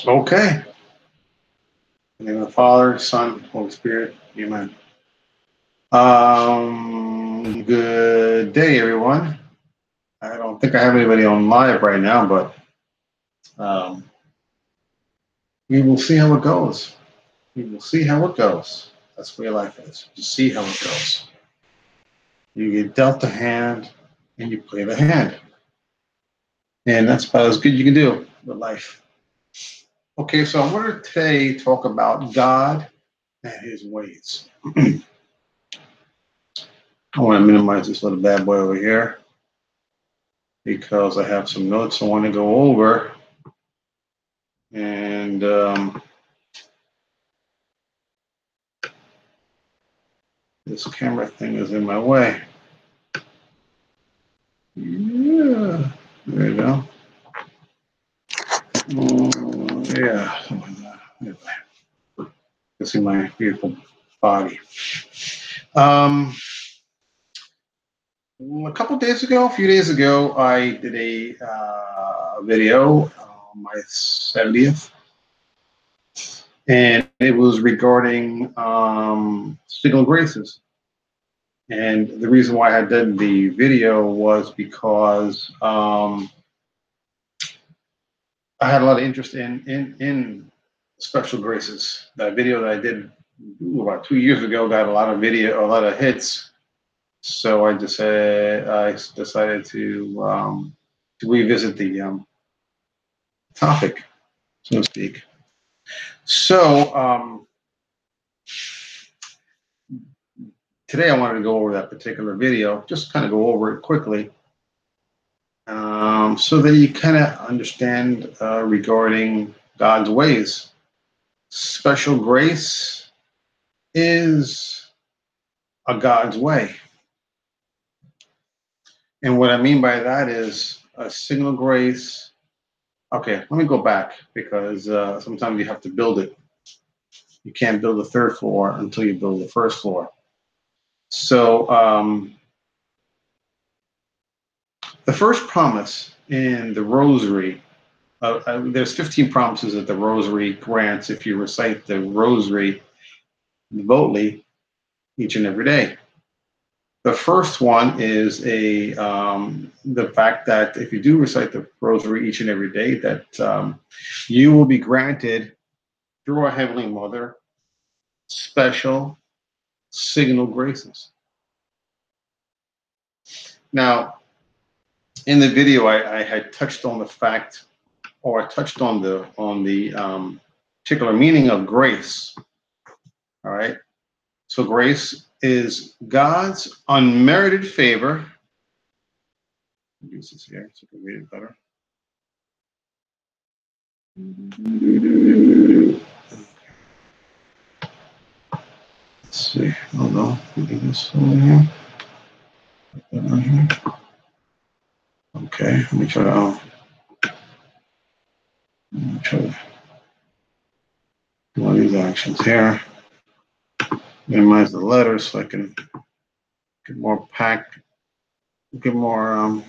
Okay. In the name of the Father, Son, Holy Spirit. Amen. Good day, everyone. I don't think I have anybody on live right now, but um, we will see how it goes. We will see how it goes. That's the way life is. You see how it goes. You get dealt a hand and you play the hand. And that's about as good you can do with life. Okay, so I wanted to today talk about God and his ways. I want to minimize this little bad boy over here because I have some notes I want to go over. And this camera thing is in my way. Yeah, there you go. Yeah. Anyway, you see my beautiful body. A couple days ago, a few days ago, I did a video on my 70th, and it was regarding signal graces. And the reason why I did the video was because I had a lot of interest in special graces. That video that I did about 2 years ago got a lot of hits. So I decided to revisit the topic, so to speak. So today I wanted to go over that particular video, just kind of go over it quickly, so that you kind of understand regarding God's ways. Special grace is a God's way. And what I mean by that is a signal grace. Okay, let me go back because sometimes you have to build it. You can't build the third floor until you build the first floor. So the first promise in the Rosary, there's 15 promises that the Rosary grants if you recite the Rosary devoutly each and every day. The first one is the fact that if you do recite the Rosary each and every day, that you will be granted through our Heavenly Mother special signal graces. Now, in the video, I had touched on the fact, or I touched on the particular meaning of grace. All right. So grace is God's unmerited favor. Use this here so you can read it better. Let's see. Hold on. Get this over here. Put that on here. Okay. Let me try to do one of these actions here. Minimize the letters so I can get more packed. Get more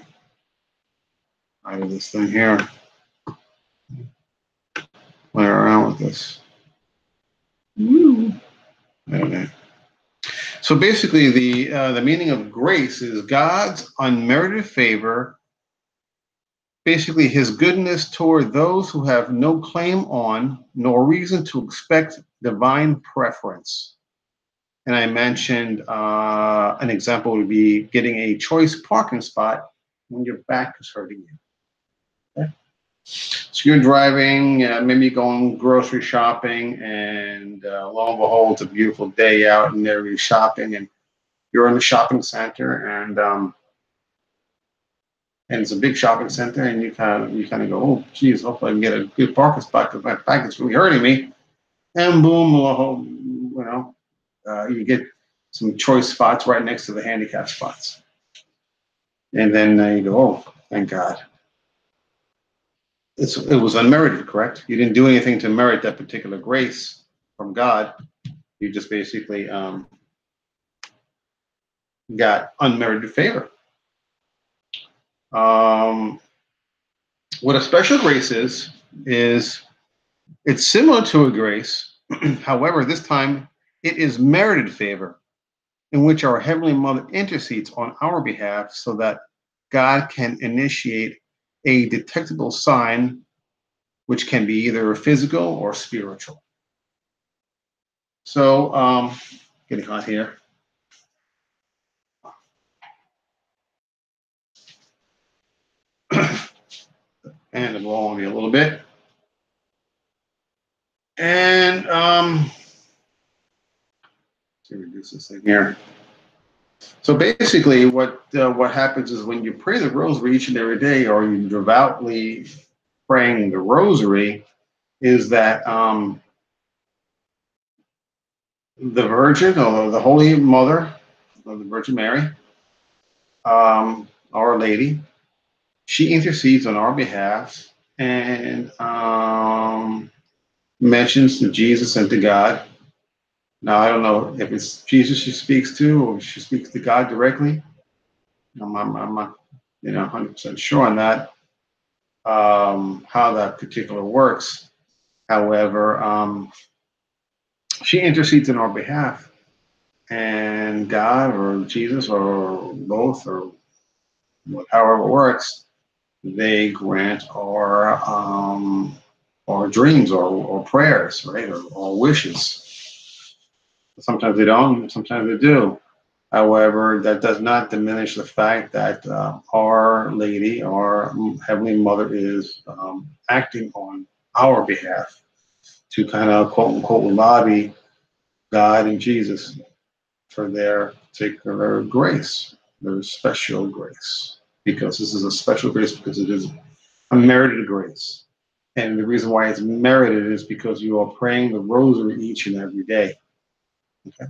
out of this thing here. Play around with this. Okay. So basically, the meaning of grace is God's unmerited favor, basically His goodness toward those who have no claim on nor reason to expect divine preference. And I mentioned an example would be getting a choice parking spot when your back is hurting you. Okay? So you're driving, maybe going grocery shopping, and lo and behold, it's a beautiful day out, and there you're shopping, and you're in the shopping center, and it's a big shopping center, and you kind of go, oh, geez, hopefully I can get a good parking spot because my back is really hurting me, and boom, you get some choice spots right next to the handicap spots, and then you go, oh, thank God. It was unmerited, correct? You didn't do anything to merit that particular grace from God. You just basically got unmerited favor. What a special grace is It's similar to a grace. However, this time it is merited favor in which our Heavenly Mother intercedes on our behalf so that God can initiate a detectable sign, which can be either physical or spiritual. So, getting hot here. And the ball on me a little bit. And let's reduce this thing here. So basically, what happens is when you pray the rosary each and every day, or you devoutly praying the rosary, is that the Virgin or the Holy Mother of the Virgin Mary, Our Lady, she intercedes on our behalf and mentions to Jesus and to God. Now, I don't know if it's Jesus she speaks to or she speaks to God directly. I'm not 100% sure on that, how that particular works. However, she intercedes on our behalf, and God or Jesus or both or however it works, they grant our dreams or prayers, right, or wishes. Sometimes they don't, sometimes they do. However, that does not diminish the fact that Our Lady, our Heavenly Mother, is acting on our behalf to kind of quote unquote lobby God and Jesus for their particular grace, their special grace. Because this is a special grace because it is a merited grace. And the reason why it's merited is because you are praying the rosary each and every day. Okay.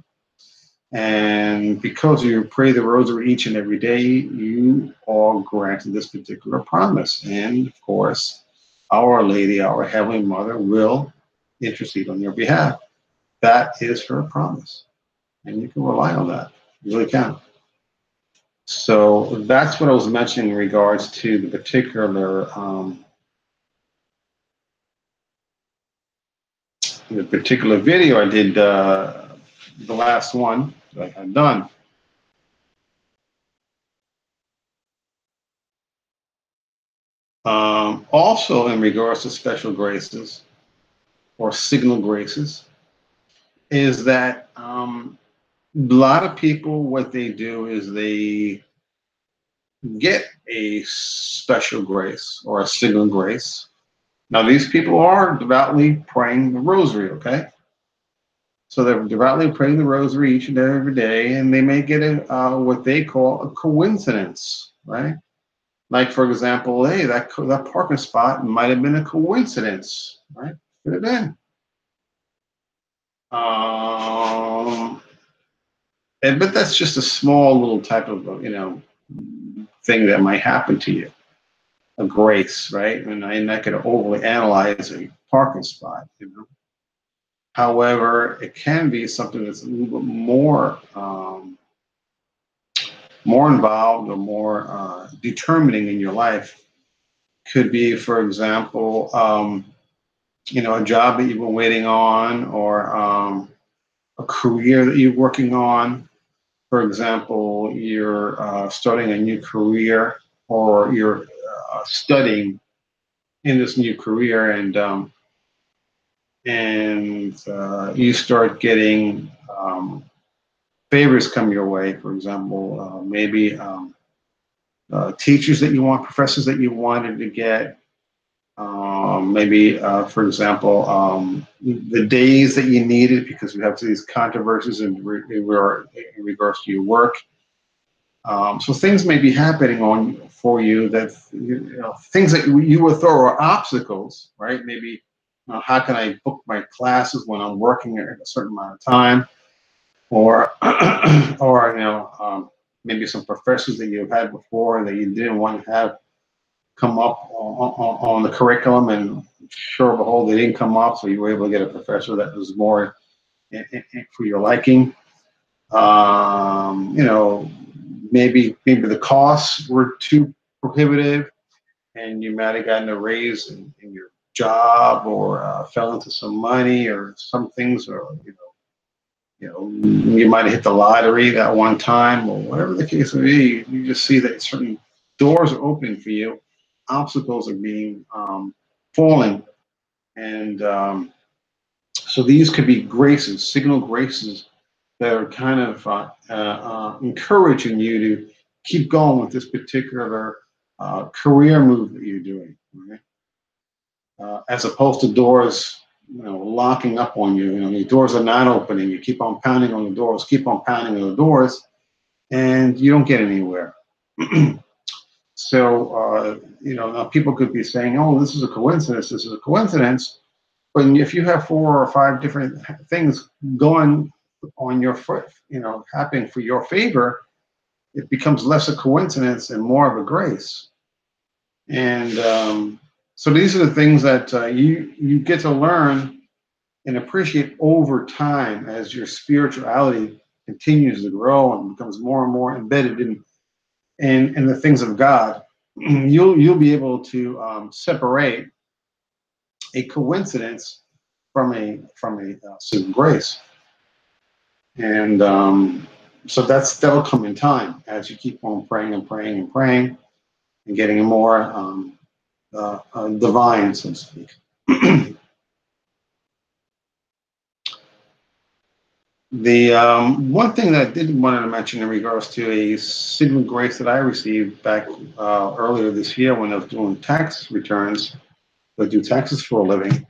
And because you pray the rosary each and every day, you are granted this particular promise. And of course, Our Lady, our Heavenly Mother, will intercede on your behalf. That is her promise. And you can rely on that. You really can. So that's what I was mentioning in regards to the particular video I did, the last one that I had done. Also, in regards to special graces or signal graces, is that a lot of people, what they do is they get a special grace or a signal grace. Now, these people are devoutly praying the rosary, okay? So they're devoutly praying the rosary each and every day, and they may get what they call a coincidence, right? Like, for example, hey, that parking spot might have been a coincidence, right? Could have been. But that's just a small little type of, thing that might happen to you, a grace, right? And I'm not going to overly analyze a parking spot, However, it can be something that's a little bit more involved or more determining in your life. Could be, for example, a job that you've been waiting on, or a career that you're working on. For example, you're starting a new career, or you're studying in this new career, and you start getting favors come your way. For example, maybe teachers that you want, professors that you wanted to get. Maybe, for example, the days that you needed because you have these controversies in regards to your work. So things may be happening for you that things that you would throw are obstacles, right? Maybe how can I book my classes when I'm working at a certain amount of time, or or maybe some professors that you've had before that you didn't want to have come up on the curriculum, and sure of behold, they didn't come up, so you were able to get a professor that was more for your liking. Maybe the costs were too prohibitive, and you might have gotten a raise in your job, or fell into some money, or some things, or you might have hit the lottery that one time, or whatever the case may be. You just see that certain doors are opening for you, obstacles are being falling, and so these could be graces, signal graces that are kind of encouraging you to keep going with this particular career move that you're doing, right? As opposed to doors, locking up on you. The doors are not opening. You keep on pounding on the doors, keep on pounding on the doors, and you don't get anywhere. So, now people could be saying, "Oh, this is a coincidence. This is a coincidence." But if you have 4 or 5 different things going on your foot, happening for your favor, it becomes less a coincidence and more of a grace. And so these are the things that you get to learn and appreciate over time as your spirituality continues to grow and becomes more and more embedded in the things of God. You'll be able to separate a coincidence from a certain grace, and so that'll come in time as you keep on praying and praying and praying and getting more divine, so to speak. The one thing that I did want to mention in regards to a signal grace that I received back earlier this year when I was doing tax returns. I do taxes for a living.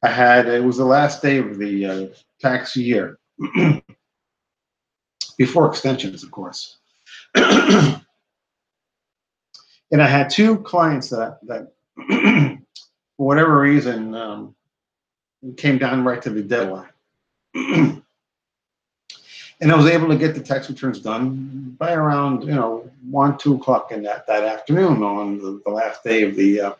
It was the last day of the tax year, before extensions, of course. And I had 2 clients that for whatever reason, came down right to the deadline. And I was able to get the tax returns done by around 1, 2 o'clock in that afternoon on the last day of the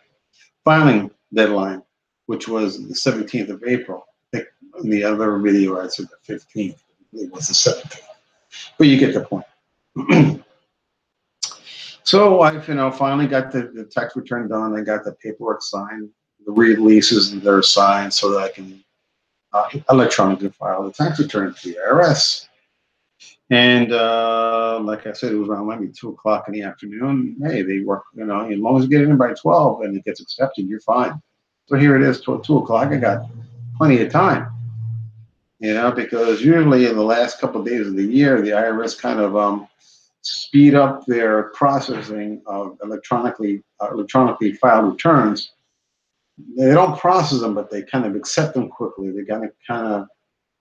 filing deadline, which was the 17th of April. I think in the other video I said the 15th. It was the 17th. But you get the point. So I finally got the tax return done. I got the paperwork signed, the releases that are signed so that I can electronically file the tax return to the IRS. And like I said, it was around maybe 2 o'clock in the afternoon. Hey, they work, as long as you get it in by 12 and it gets accepted, you're fine. So here it is, 2 o'clock. I got plenty of time, because usually in the last couple of days of the year, the IRS kind of speed up their processing of electronically filed returns. They don't process them, but they kind of accept them quickly. They kind of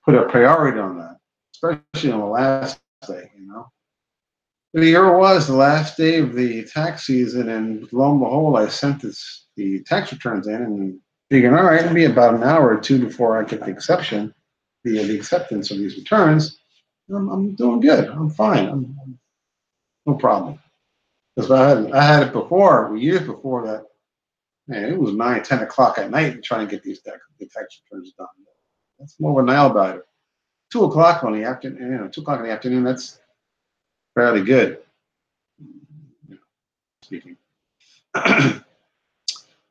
put a priority on that, especially on the last day, The year was the last day of the tax season, and lo and behold, I sent the tax returns in, and figuring, all right, it'll be about an hour or 2 before I get the acceptance of these returns. I'm doing good. I'm fine. No problem. Because I had it before, years before that. Man, it was 9, 10 o'clock at night trying to get the tax returns done. That's more of a nail biter. 2 o'clock in the afternoon, 2 o'clock in the afternoon, that's fairly good. Speaking.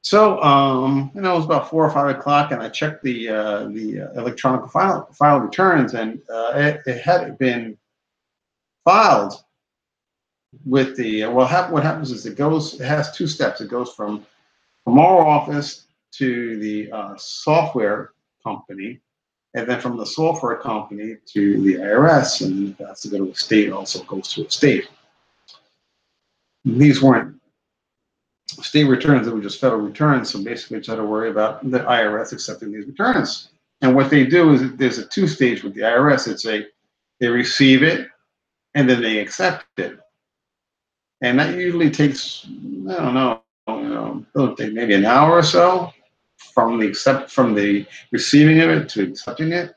So, it was about 4 or 5 o'clock, and I checked the electronic file returns, and it had been filed with the what happens is it has 2 steps. It goes from our office to the software company, and then from the software company to the IRS, and if it has to go to a state, also goes to a state. These weren't state returns, they were just federal returns, so basically I had to worry about the IRS accepting these returns. And what they do is there's a 2-stage with the IRS. They receive it, and then they accept it. And that usually takes, I don't know, it'll take maybe an hour or so from the receiving of it to accepting it,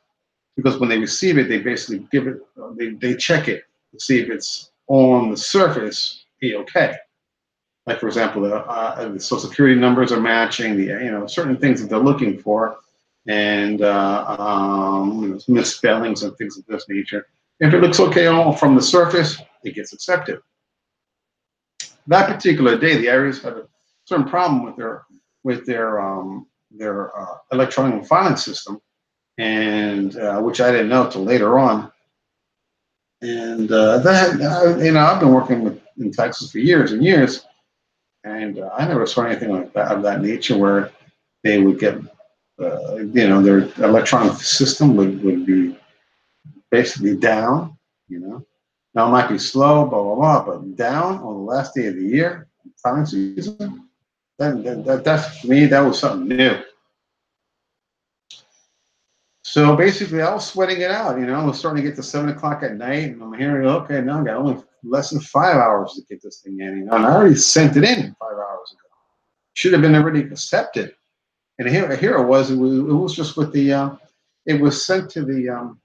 because when they receive it, they basically give it, they check it to see if it's on the surface okay. Like, for example, the Social Security numbers are matching, the certain things that they're looking for, and misspellings and things of this nature. If it looks okay all from the surface, it gets accepted. That particular day, the IRS had a certain problem with their with their electronic filing system, and which I didn't know till later on. And I've been working in Texas for years and years, and I never saw anything like that of that nature where they would get, their electronic system would be basically down. Now it might be slow, blah blah blah, but down on the last day of the year, filing season. That's for me. That was something new. So basically, I was sweating it out. I was starting to get to 7 o'clock at night, and I'm hearing, okay, now I got only less than 5 hours to get this thing in. And I already sent it in 5 hours ago. Should have been already accepted. And here it was. It was just with the. It was sent to the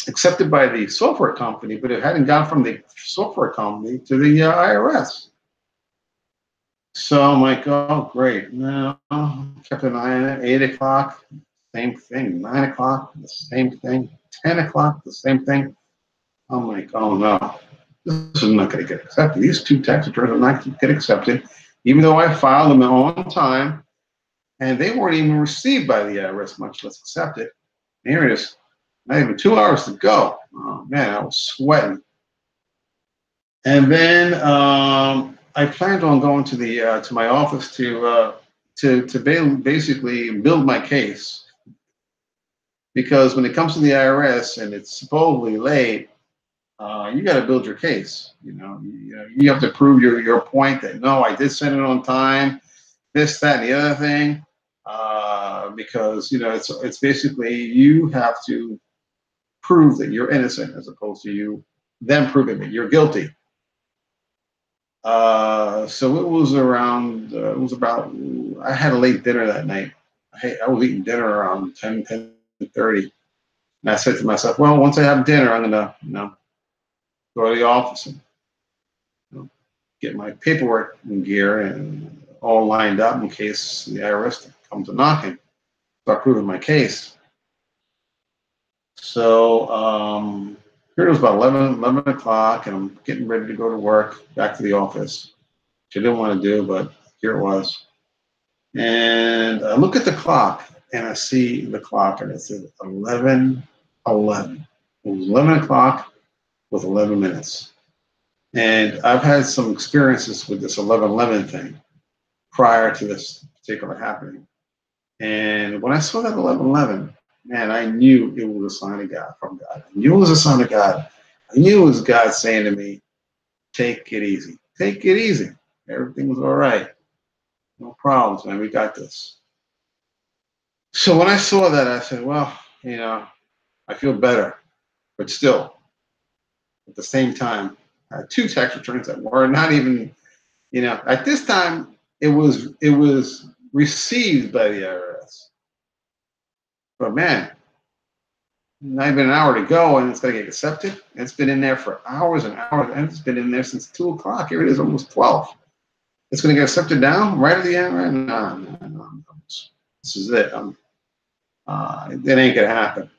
accepted by the software company, but it hadn't gone from the software company to the IRS. So I'm like, oh, great. No, kept an eye on it. 8 o'clock, same thing. 9 o'clock, the same thing. 10 o'clock, the same thing. I'm like, oh, no. This is not going to get accepted. These two tax returns are not going to get accepted, even though I filed them on time, and they weren't even received by the IRS, much less accepted. And here it is. Not even 2 hours to go. Oh, man, I was sweating. And then I planned on going to the to my office to basically build my case, because when it comes to the IRS and it's supposedly late, you got to build your case. You have to prove your point that no, I did send it on time, this, that, and the other thing, because it's basically you have to prove that you're innocent as opposed to you them proving that you're guilty. So it was around, I had a late dinner that night. I was eating dinner around 10:30. And I said to myself, well, once I have dinner, I'm going to, go to the office and get my paperwork in gear and all lined up in case the IRS comes a knocking. Start proving my case. So here it was about 11 o'clock, and I'm getting ready to go to work, back to the office, which I didn't want to do, but here it was. And I look at the clock, and I see the clock, and it says 11:11. It was 11 o'clock with 11 minutes. And I've had some experiences with this 11:11 thing prior to this particular happening. And when I saw that 11:11, man, I knew it was a sign of God, from God. I knew it was a sign of God. I knew it was God saying to me, take it easy. Take it easy. Everything was all right. No problems, man. We got this. So when I saw that, I said, well, I feel better. But still, at the same time, I had two tax returns that were not even, at this time, it was received by the IRS. But man, not even an hour to go, and it's going to get accepted. It's been in there for hours and hours, and it's been in there since 2 o'clock. Here it is, almost 12. It's going to get accepted now, right at the end. Right? No. This is it. It ain't going to happen,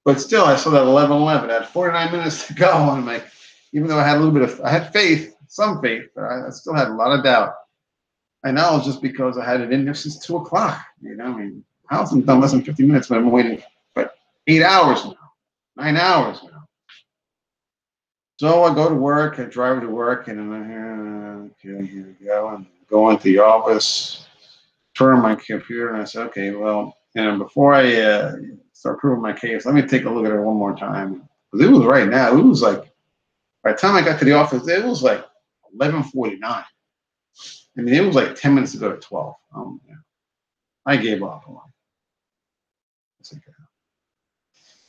But still, I saw that 11:11. I had 49 minutes to go, and I'm like, even though I had a little bit of, I had faith, some faith, but I still had a lot of doubt. I know it's just because I had it in there since 2 o'clock. I was done less than 50 minutes, but I'm waiting for 8 hours now, 9 hours now. So I go to work, I drive to work, and I'm like, okay, here we go. And go into the office, turn on my computer, and I said, okay, well, before I start proving my case, let me take a look at it one more time. Because it was right now, it was like, by the time I got to the office, it was like 11:49. It was like 10 minutes to go to 12. Yeah. I gave up. Okay.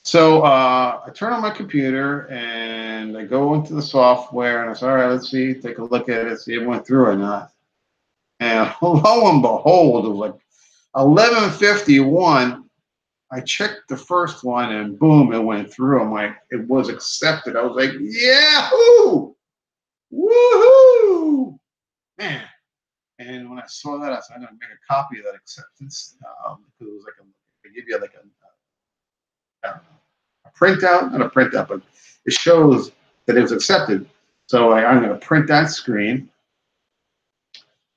So I turn on my computer and I go into the software and I say, all right, let's see, take a look at it, see if it went through or not. And lo and behold, it was like 11:51. I checked the first one and boom, it went through. I'm like, it was accepted. I was like, yahoo! Woohoo! Man. And when I saw that, I said, I'm going to make a copy of that acceptance, because it was like they give you like a printout, not a printout, but it shows that it was accepted. So I'm going to print that screen,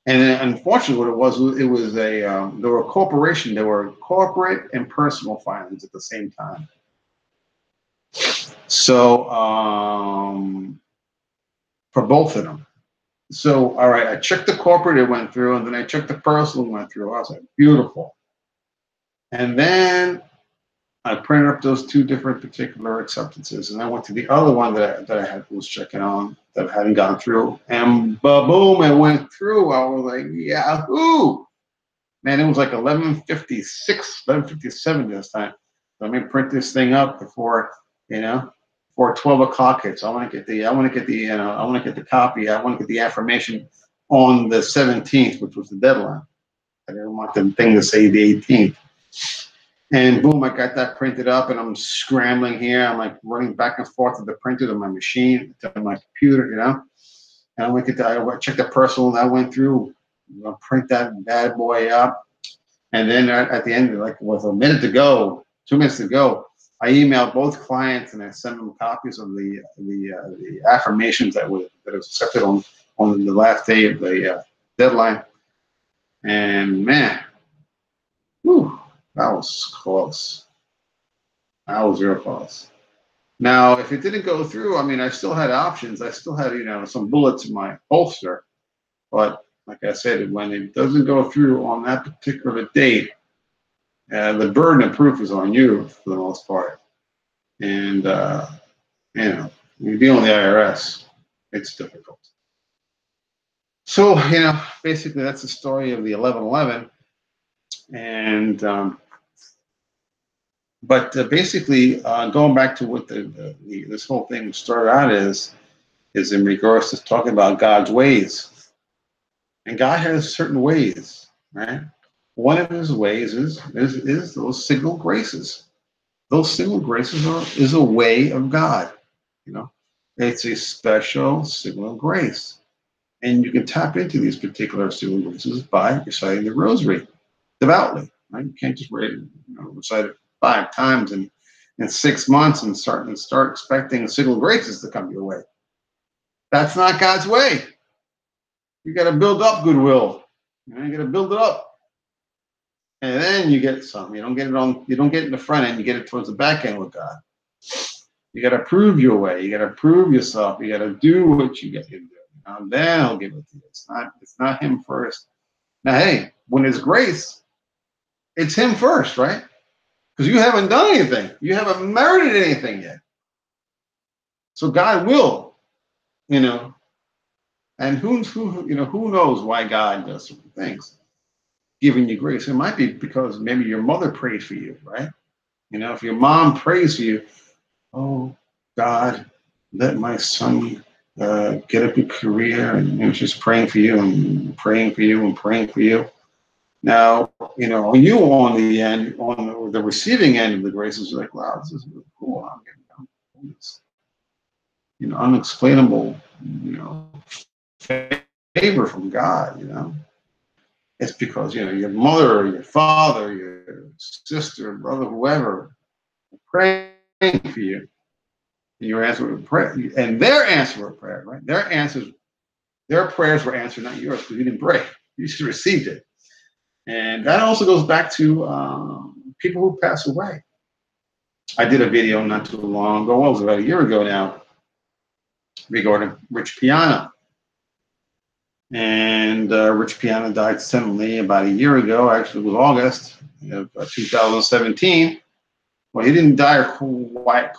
And then, unfortunately, what it was a there were a corporation. There were corporate and personal filings at the same time. So for both of them. So all right, I checked the corporate, it went through, and then I checked the personal, it went through. I was like, beautiful. And then I printed up those two different particular acceptances, and I went to the other one that I had was checking on that hadn't gone through, and boom, it went through. I was like, yahoo! Man, it was like 11:56, 11:57 this time. So let me print this thing up before, before 12 o'clock hits. I want to get the copy. I want to get the affirmation on the 17th, which was the deadline. I didn't want the thing to say the 18th. And boom, I got that printed up, and I'm scrambling here. I'm like running back and forth to the printer to my machine, to my computer, And I checked the personal, and I went through. I'll print that bad boy up, and then at the end, like with a minute to go, 2 minutes to go, I emailed both clients and I sent them copies of the affirmations that was accepted on the last day of the deadline. And man, whew, that was close. That was real close. Now, if it didn't go through, I mean, I still had options. I still had some bullets in my holster, but like I said, when it doesn't go through on that particular date, the burden of proof is on you for the most part. And, when you're dealing with the IRS, it's difficult. So, basically that's the story of the 1111. And, but basically, going back to what this whole thing started out is in regards to talking about God's ways. And God has certain ways, right? One of his ways is those signal graces. Those signal graces is a way of God. It's a special signal grace, and you can tap into these particular signal graces by reciting the Rosary devoutly. Right? You can't just recite it 5 times in 6 months and start expecting signal graces to come your way. That's not God's way. You got to build up goodwill. You got to build it up. And then you get some. You don't get it in the front end, you get it towards the back end with God. You got to prove your way. You got to prove yourself. You got to do what you got to do. Then I'll give it to you. It's not him first. Now, hey, when it's grace, it's him first, right? Because you haven't done anything. You haven't merited anything yet. So God will, and who knows why God does certain things, giving you grace. It might be because maybe your mother prayed for you, right? If your mom prays for you, oh God, let my son get a good career, and she's praying for you and praying for you and praying for you. Now, you on the end, on the receiving end of the graces, you're like, wow, this is really cool. I'm getting this, unexplainable, favor from God. It's because your mother, your father, your sister, brother, whoever, praying for you. Your answer of prayer, and their answer of prayer, right? Their prayers were answered, not yours, because you didn't pray. You just received it. And that also goes back to people who pass away. I did a video not too long ago, it was about a year ago now, regarding Rich Piana. And Rich Piana died suddenly about a year ago. Actually, it was August of 2017. Well, he didn't die quite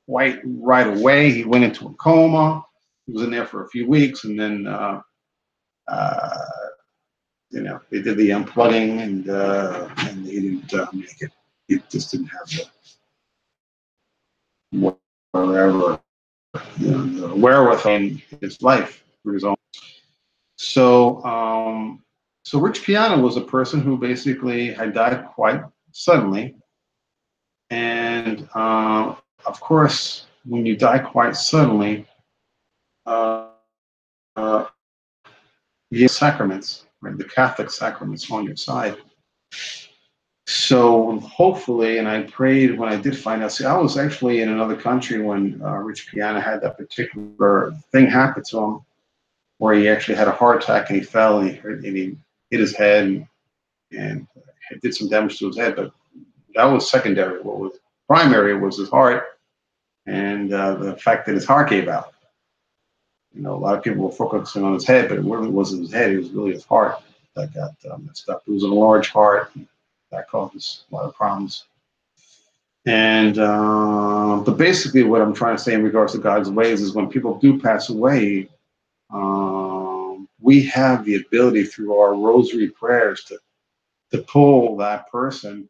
right away. He went into a coma. He was in there for a few weeks, and then they did the unplugging, and he didn't make it. He just didn't have the wherewithal in his life for his own. So Rich Piana was a person who basically had died quite suddenly, and of course, when you die quite suddenly, you get sacraments, right? The Catholic sacraments on your side. So hopefully, and I prayed when I did find out. See, I was actually in another country when Rich Piana had that particular thing happen to him. where he actually had a heart attack and he fell and he hit his head and it did some damage to his head. But that was secondary. What was primary was his heart and the fact that his heart gave out. You know, a lot of people were focusing on his head, but it really wasn't his head. It was really his heart that got messed up. It was a large heart. That causes a lot of problems. And but basically, what I'm trying to say in regards to God's ways is when people do pass away, we have the ability through our rosary prayers to pull that person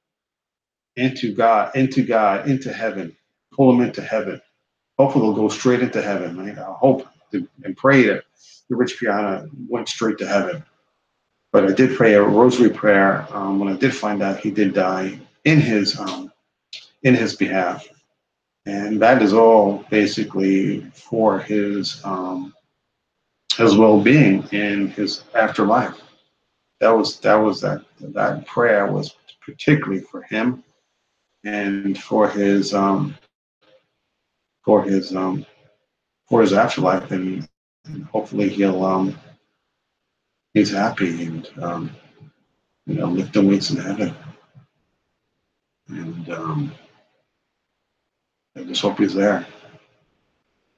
into God, into heaven, pull them into heaven. Hopefully, they'll go straight into heaven. I hope and pray that the Rich Piana went straight to heaven. But I did pray a rosary prayer when I did find out he did die in his behalf, and that is all basically for his well-being in his afterlife. That prayer was particularly for him and for his afterlife, and hopefully he's happy and lifting weights in heaven. And I just hope he's there.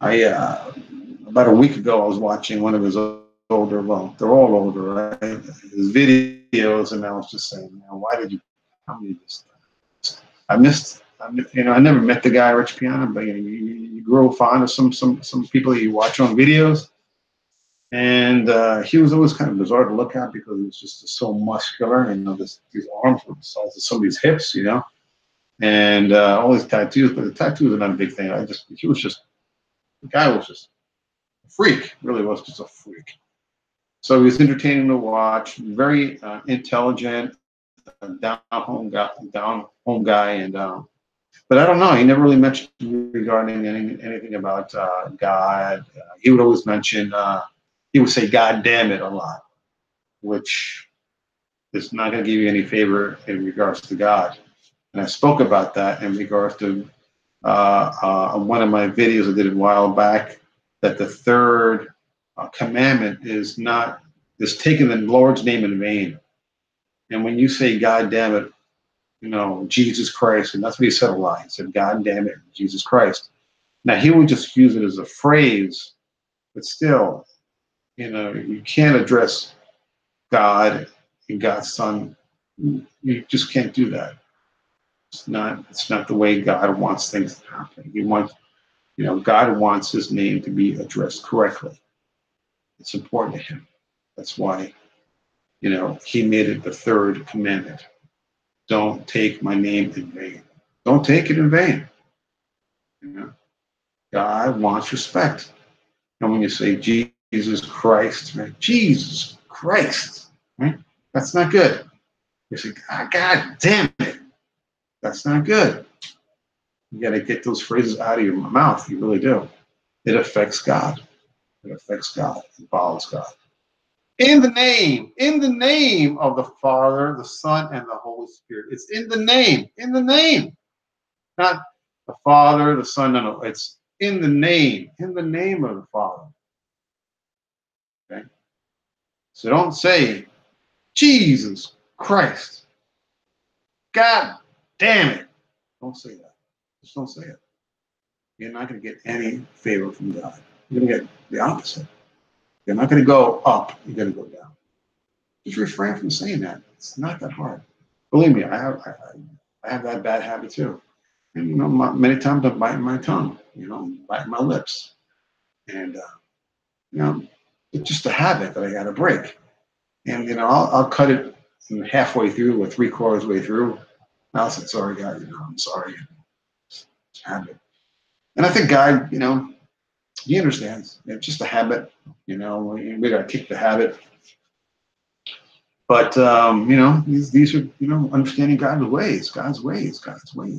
About a week ago, I was watching one of his older, well, they're all older, right? His videos, and I was just saying, why did you tell me this? I never met the guy, Rich Piana, but you grow fond of some people that you watch on videos. And he was always kind of bizarre to look at because he was just so muscular, and these arms were the size of somebody's hips, and all these tattoos. But the tattoos are not a big thing. The guy was just a freak. Really was just a freak. So he was entertaining to watch. Very intelligent, down home guy, and but I don't know. He never really mentioned regarding anything about God. He would always mention. He would say "God damn it" a lot, which is not going to give you any favor in regards to God. And I spoke about that in regards to one of my videos I did a while back, that the third commandment is taking the Lord's name in vain. And when you say "God damn it," Jesus Christ, and that's what he said a lot. He said, "God damn it, Jesus Christ." Now he would just use it as a phrase, but still, you can't address God and God's Son. You just can't do that. It's not the way God wants things to happen. God wants his name to be addressed correctly. It's important to him. That's why, he made it the third commandment. Don't take my name in vain. Don't take it in vain. God wants respect. And when you say Jesus Christ, right? Jesus Christ, right? That's not good. You say, God damn it. That's not good. You got to get those phrases out of your mouth. You really do. It affects God. It affects God. It involves God. In the name of the Father, the Son, and the Holy Spirit. It's in the name. Not the Father, the Son, no. It's in the name of the Father. Okay? So don't say, Jesus Christ. God damn it. Don't say that. Just don't say it. You're not going to get any favor from God. You're going to get the opposite. You're not going to go up. You're going to go down. Just refrain from saying that. It's not that hard. Believe me, I have that bad habit too. And many times I'm biting my tongue. Biting my lips. And it's just a habit that I got to break. And I'll cut it halfway through or 3/4 way through. And I'll say, "Sorry, God. I'm sorry." It's a habit. And I think God, he understands. It's just a habit. We got to kick the habit. But these are understanding God's ways.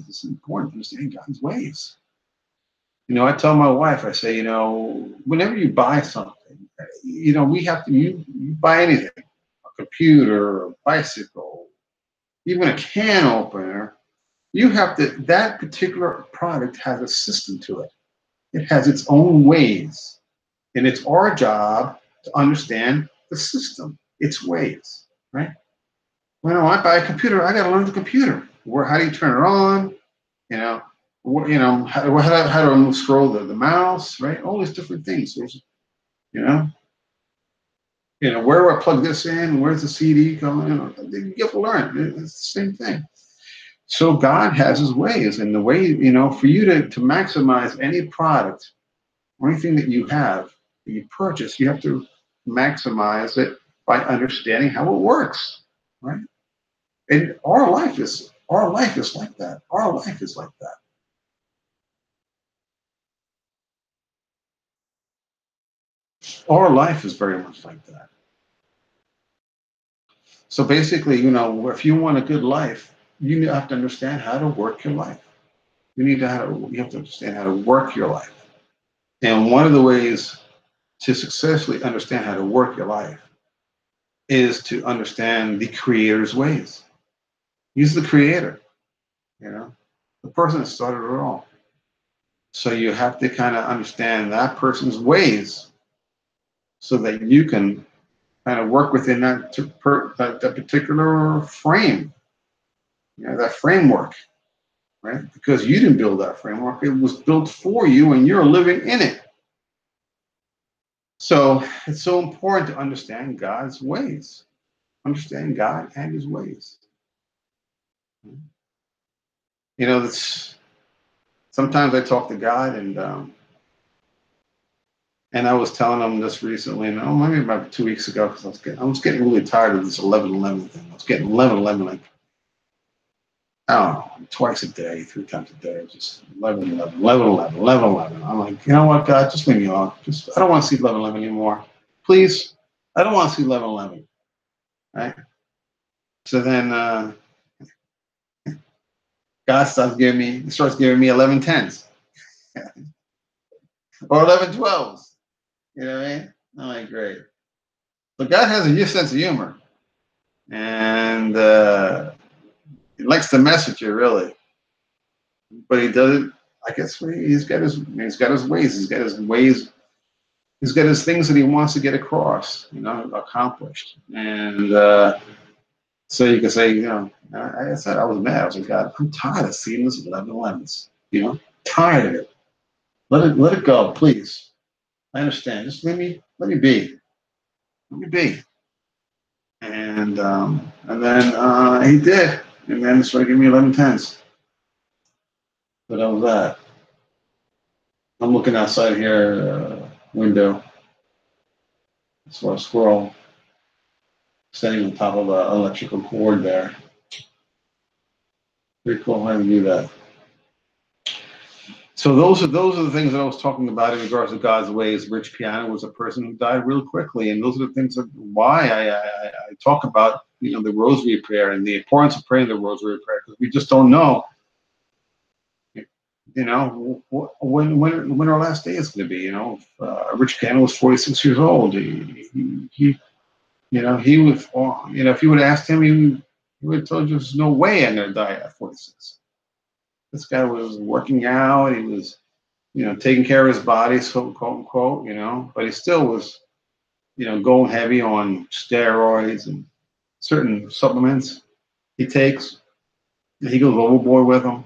It's important understanding God's ways. I tell my wife, I say, whenever you buy something, we have to you buy anything, a computer, a bicycle, even a can opener. You have to. That particular product has a system to it. It has its own ways, and it's our job to understand the system, its ways, right? When I buy a computer, I got to learn the computer. How do you turn it on? You know, how do I scroll the mouse, right? All these different things. You know, where do I plug this in? Where's the CD going? You have to learn. It's the same thing. So God has his ways, and the way, for you to maximize any product or anything that you have, that you purchase, you have to maximize it by understanding how it works, right? And our life is like that. Our life is like that. Our life is very much like that. So basically, if you want a good life, you have to understand how to work your life. You have to understand how to work your life. And one of the ways to successfully understand how to work your life is to understand the creator's ways. He's the creator, the person that started it all. So you have to kind of understand that person's ways so that you can kind of work within that particular frame, that framework, right? Because you didn't build that framework. It was built for you and you're living in it. So it's so important to understand God's ways, understand God and his ways. That's sometimes I talk to God and I was telling him this recently, maybe about 2 weeks ago, because I was getting really tired of this 11:11 thing. I was getting 11:11 like, I don't know, twice a day, 3 times a day, just 11:11, 11:11, 11:11. I'm like, you know what, God, just leave me alone. I don't want to see 11:11 anymore. Please, I don't want to see 11:11. Right? So then God starts giving me 11:10s or 11:12s. You know what I mean? I'm like, great. But God has a sense of humor, and he likes to mess with you, really. But he does it. I guess he's got his ways. He's got his ways. He's got his things that he wants to get across, accomplished. And so you can say, I said I was mad. I was like, God, I'm tired of seeing this 11:11s. Tired of it. Let it go, please. I understand. Just let me be. Let me be. And then he did. And then so he gave me 11:10s. But that was that. I'm looking outside here, window. I saw a squirrel standing on top of an electrical cord there. Pretty cool how to do that. So those are the things that I was talking about in regards to God's ways. Rich Piana was a person who died real quickly, and those are the things that why I talk about the rosary prayer and the importance of praying the rosary prayer, because we just don't know when our last day is going to be. Rich Piana was 46 years old. He was, if you would have asked him, he would have told you there's no way I'm going to die at 46. This guy was working out. He was, taking care of his body, so quote unquote, but he still was, going heavy on steroids and certain supplements he takes. He goes overboard with them.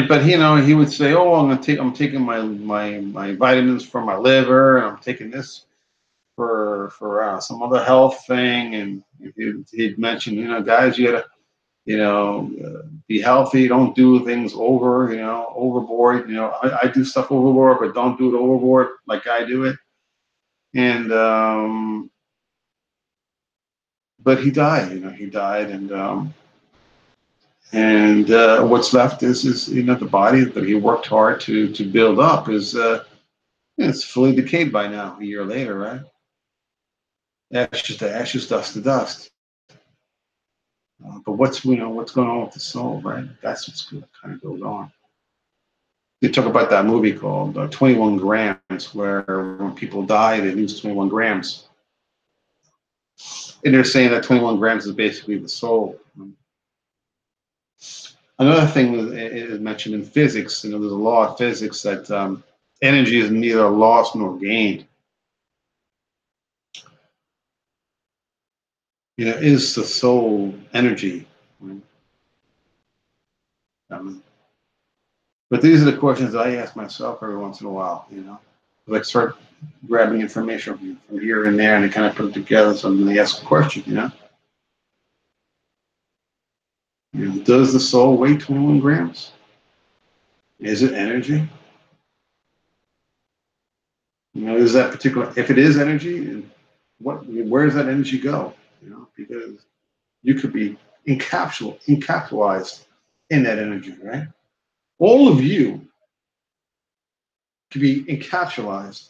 But he would say, "Oh, I'm taking my vitamins for my liver, and I'm taking this for some other health thing." And he'd mention, guys, you gotta, be healthy. Don't do things overboard. I do stuff overboard, but don't do it overboard like I do it. And but he died. He died, and what's left is the body that he worked hard to build up is it's fully decayed by now. A year later, right? Ashes to ashes, dust to dust. But what's going on with the soul, right? That's what's kind of goes on. They talk about that movie called 21 Grams, where when people die, they lose 21 grams. And they're saying that 21 grams is basically the soul. Another thing is mentioned in physics. There's a law of physics that energy is neither lost nor gained. Is the soul energy? Right? But these are the questions I ask myself every once in a while. Like start grabbing information from here and there, and I kind of put it together. So I'm going to ask a question. Does the soul weigh 21 grams? Is it energy? Is that particular? If it is energy, where does that energy go? Because you could be encapsulated in that energy, right? All of you could be encapsulated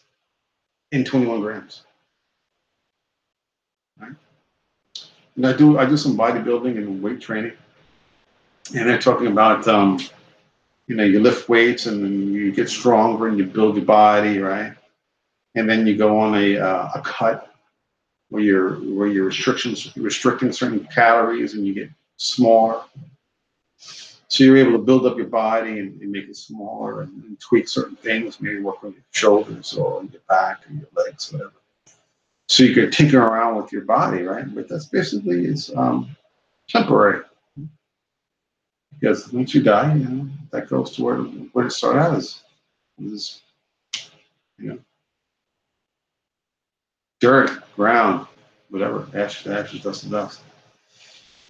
in 21 grams, right? And I do some bodybuilding and weight training, and they're talking about you lift weights and then you get stronger and you build your body, right? And then you go on a cut where you're restricting certain calories and you get smaller. So you're able to build up your body and make it smaller and tweak certain things, maybe work on your shoulders or your back or your legs, whatever. So you could tinker around with your body, right? But that's basically it's temporary. Because once you die, that goes to where it started out is you know, dirt, ground, whatever, ashes, dust, and dust.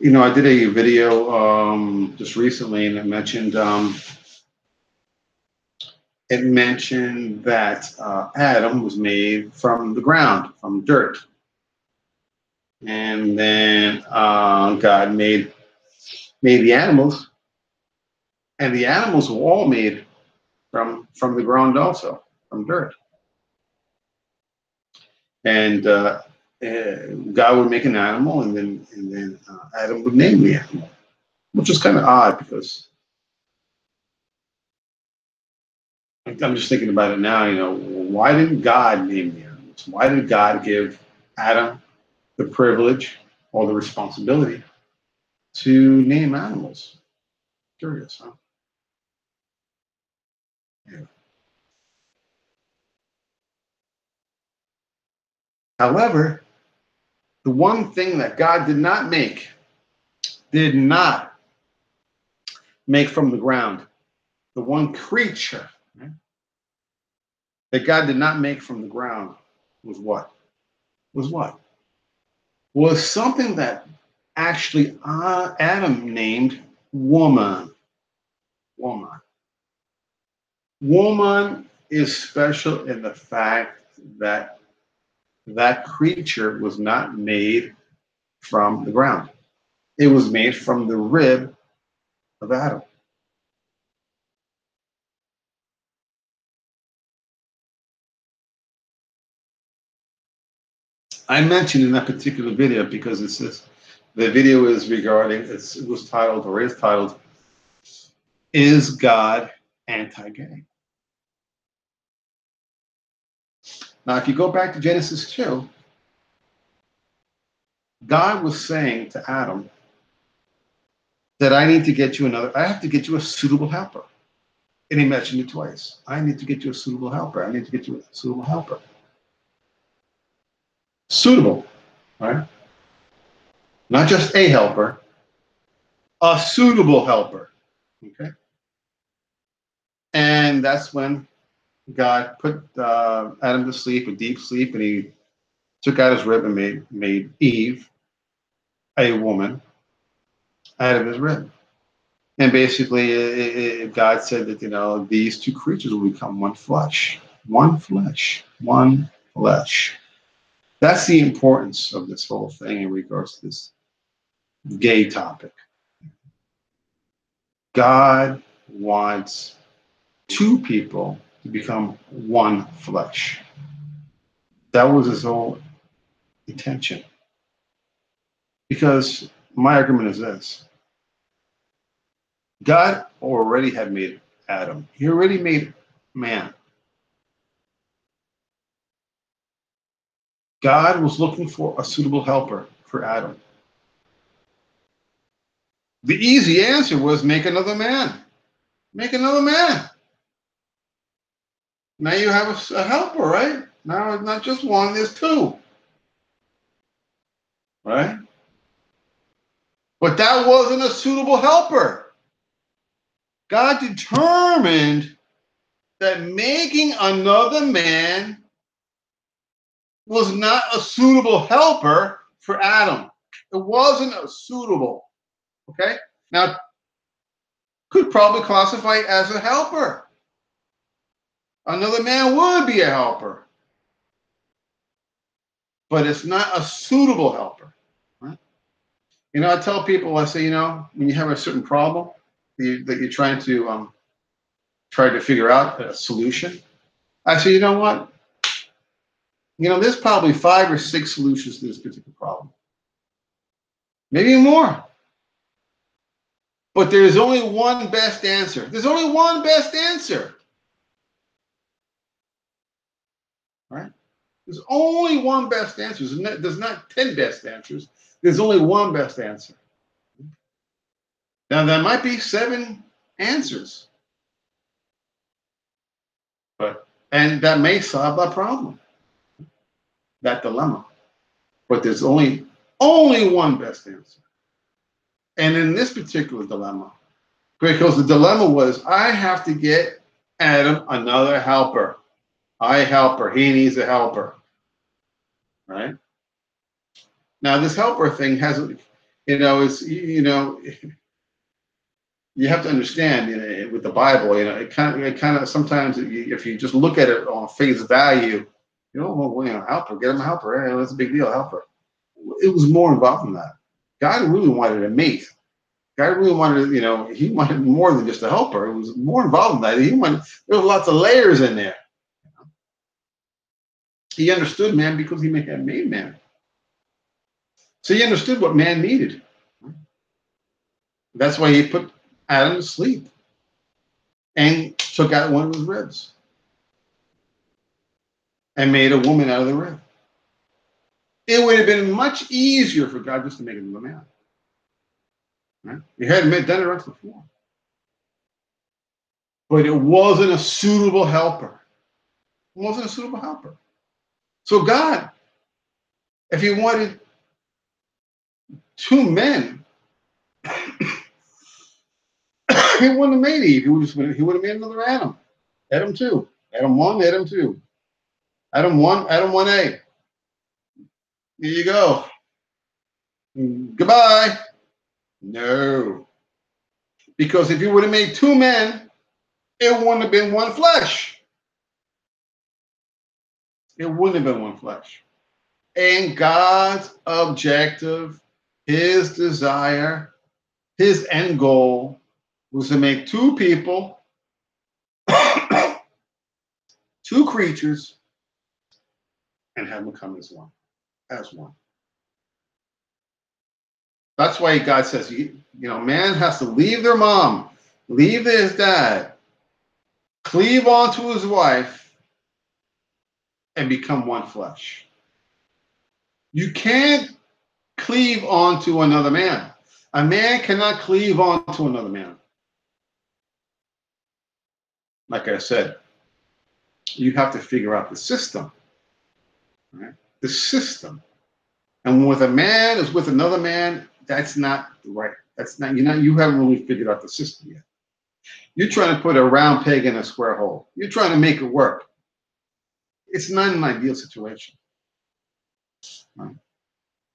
I did a video just recently, and it mentioned that Adam was made from the ground, from dirt, and then God made the animals, and the animals were all made from the ground, also from dirt. And God would make an animal, and then Adam would name the animal, which is kind of odd because I'm just thinking about it now. Why didn't God name the animals? Why did God give Adam the privilege or the responsibility to name animals? Curious, huh? Yeah. However, the one thing that God did not make from the ground, the one creature, right, that God did not make from the ground was what? Was what? Was something that actually Adam named woman. Woman. Woman is special in the fact that that creature was not made from the ground. It was made from the rib of Adam. I mentioned in that particular video because the video is regarding it was titled or is titled "Is God Anti-Gay?" Now, if you go back to Genesis 2, God was saying to Adam that I have to get you a suitable helper. And he mentioned it twice. I need to get you a suitable helper. I need to get you a suitable helper. Suitable, right? Not just a helper, a suitable helper. Okay. And that's when God put Adam to sleep, a deep sleep, and he took out his rib and made Eve, a woman, out of his rib. And basically, God said that these two creatures will become one flesh, one flesh, one flesh. That's the importance of this whole thing in regards to this gay topic. God wants two people to become one flesh. That was his whole intention. Because my argument is this: God already had made Adam, he already made man. God was looking for a suitable helper for Adam. The easy answer was make another man. Make another man. Now you have a helper, right? Now not just one, there's two. Right? But that wasn't a suitable helper. God determined that making another man was not a suitable helper for Adam. It wasn't a suitable. Okay? Now, could probably classify it as a helper. Another man would be a helper. But it's not a suitable helper. Right? You know, I tell people, I say, you know, when you have a certain problem that you're trying to try to figure out a solution, I say, you know what? You know, there's probably 5 or 6 solutions to this particular problem. Maybe more. But there's only one best answer. There's only one best answer. Right? There's only one best answer. There's not 10 best answers. There's only one best answer. Now, there might be 7 answers. And that may solve that problem, that dilemma. But there's only one best answer. And in this particular dilemma, because the dilemma was, I have to get Adam another helper. I helper. He needs a helper. Right? Now, this helper thing hasn't, you know, it's, you know, you have to understand, you know, with the Bible, you know, it kind of sometimes if you just look at it on face value, you know, well, you know, helper, get him a helper. Hey, that's a big deal, helper. It was more involved than that. God really wanted a mate. God really wanted, you know, he wanted more than just a helper. It was more involved than that. There was lots of layers in there. He understood man because he had made man. So he understood what man needed. That's why he put Adam to sleep and took out one of his ribs and made a woman out of the rib. It would have been much easier for God just to make him a man. Right? He hadn't done it once before. But it wasn't a suitable helper. It wasn't a suitable helper. So God, if he wanted 2 men, he wouldn't have made Eve. He would have made another Adam. Adam 2. Adam 1, Adam 2. Adam 1, Adam 1A. Here you go. Goodbye. No. Because if he would have made 2 men, it wouldn't have been one flesh. It wouldn't have been one flesh. And God's objective, his desire, his end goal was to make 2 people, 2 creatures, and have them come as one. That's why God says, you know, man has to leave their mom, leave his dad, cleave onto his wife, and become one flesh. You can't cleave onto another man. A man cannot cleave onto another man. Like I said, you have to figure out the system. Right? The system. And with a man is with another man, that's not right. That's not, you haven't really figured out the system yet. You're trying to put a round peg in a square hole. You're trying to make it work. It's not an ideal situation. Right?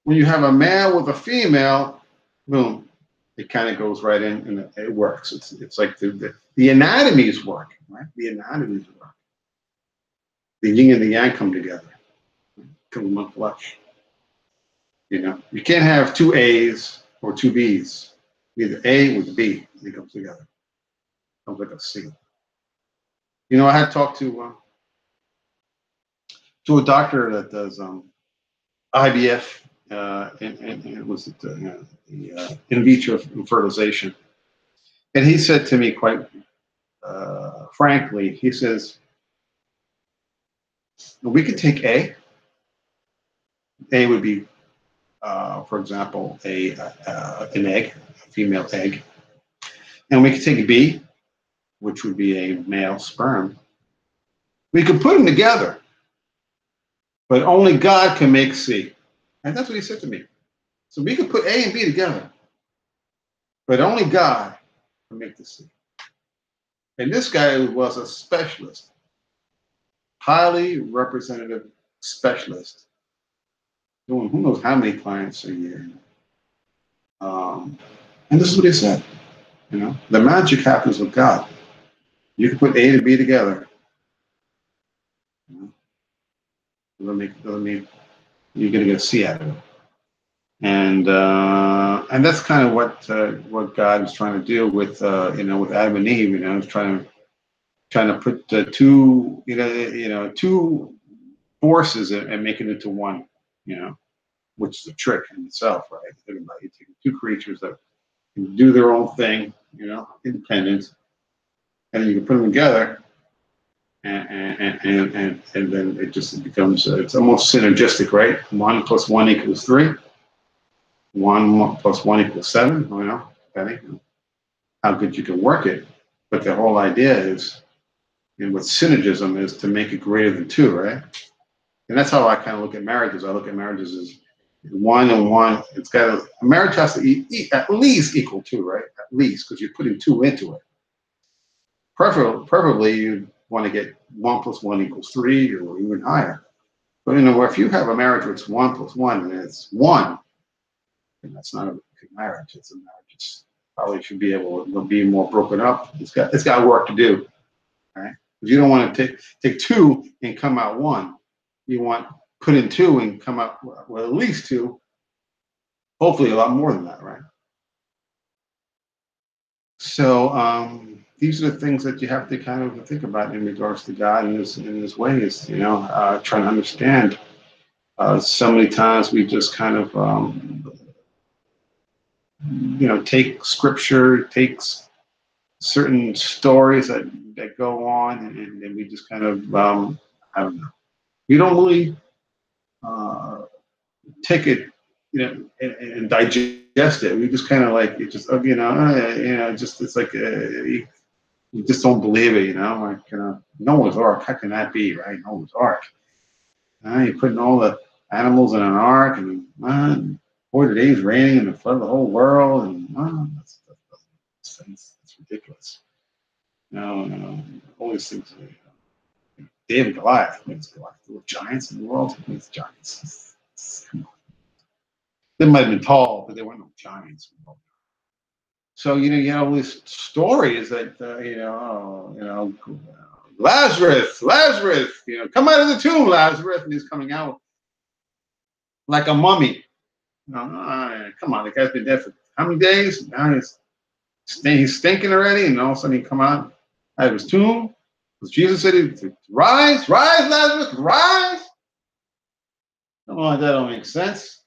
When you have a male with a female, boom, it kind of goes right in and it works. It's like the anatomies work, right? The anatomies work. The yin and the yang come together, come one flesh. You know, you can't have 2 A's or 2 B's. Either A or B, they come together. Comes like a C. You know, I had talked to a doctor that does IVF, and it was the in vitro fertilization. And he said to me quite frankly, he says, we could take A. A would be for example, an egg, a female egg, and we could take B, which would be a male sperm. We could put them together, but only God can make C. And that's what he said to me. So we could put A and B together, but only God can make the C. And this guy was a specialist, highly representative specialist, doing who knows how many clients a year. And this is what he said. The magic happens with God. You can put A and B together. You're gonna get a C out of it. And that's kind of what God was trying to do with with Adam and Eve. He's trying to put two two forces and make it into one. Which is a trick in itself, right? Think about it. You take two creatures that can do their own thing, independent, and you can put them together, and then it becomes it's almost synergistic, right? 1 + 1 = 3. 1 + 1 = 7. Depending on how good you can work it. But the whole idea is, and what synergism is, to make it greater than 2, right? And that's how I kind of look at marriages. I look at marriages as 1 and 1. It's got a marriage has to at least equal 2, right? At least, because you're putting 2 into it. Preferably, you want to get 1 + 1 = 3 or even higher. But if you have a marriage where it's 1 + 1 and it's 1, then that's not a good marriage. It's a marriage. It's probably should be able to be more broken up. It's got work to do, right? Because you don't want to take 2 and come out 1. You want put in 2 and come out well at least 2. Hopefully a lot more than that, right? So these are the things that you have to kind of think about in regards to God in his ways. Trying to understand. So many times we just kind of take scripture, takes certain stories that go on, and we just kind of I don't know. We don't really take it, and digest it. We just kind of like it. Just just it's like you just don't believe it. Like Noah's Ark. How can that be, right? Noah's Ark. You're putting all the animals in an ark, and 40 days raining and the flood of the whole world, and that's ridiculous. All these things. David Goliath. There were giants in the world. Giants. Come on. They might have been tall, but they weren't no giants. So you have all these stories that Lazarus, come out of the tomb, Lazarus, and he's coming out like a mummy. Come on, the guy's been dead for how many days? Now he's stinking already, and all of a sudden he come out of his tomb. Because Jesus said, "Rise, Lazarus, rise." That don't make sense.